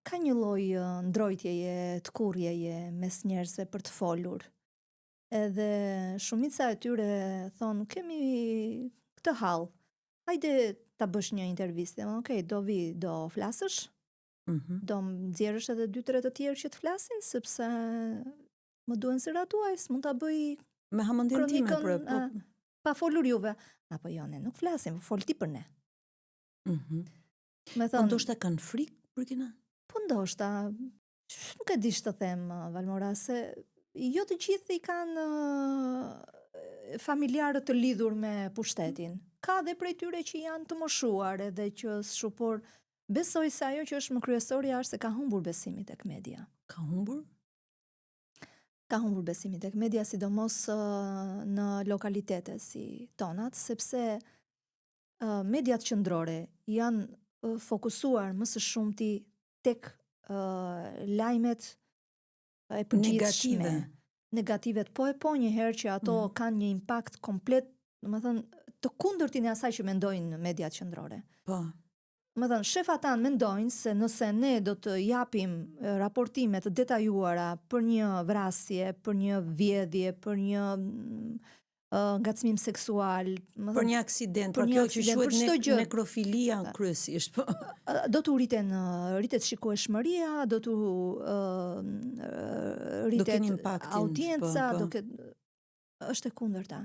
ka një lloj ndrojtjeje, të kurrjeje mes njerëzve për të folur. Edhe shumica e tyre thonë, kemi këtë hall. Hajde ta bësh një intervistë. Okej, do vi, do flasësh? Do më nxjerrësh edhe 2-3 të tjerë që të flasin, sepse më duhen sëra tuaj, s'mund ta bëj me hamendjen time kronikën pa folur juve. Apo jo, ne nuk flasim, fol ti për ne. Me Po ndoshta kanë frikë për kina? Po ndoshta, nuk e di ç'të them, Valmora, se jo të gjithë i kanë familjarët të lidhur me pushtetin. Ka dhe prej tyre që janë të moshuar edhe që por besoj se ajo që është më kryesorja është se ka humbur besimi tek media. Ka humbur? Ka humbur besimi tek media, sidomos në lokalitete si tonat, sepse mediat qendrore janë fokusuar më së shumti tek lajmet e përgjithshme, negativet, po njëherë që ato kanë një impakt komplet, domethënë të kundërtin e asaj që mendojnë mediat qendrore. Po. Domethënë shefa tan mendojnë se nëse ne do të japim raportime të detajuara për një vrasje, për një vjedhje, për një ngacmim seksual, për një aksident, për kjo që quhet nekrofilia kryesisht, po. Do të rritet shikueshmëria, do të rritet audienca, është e kundërta.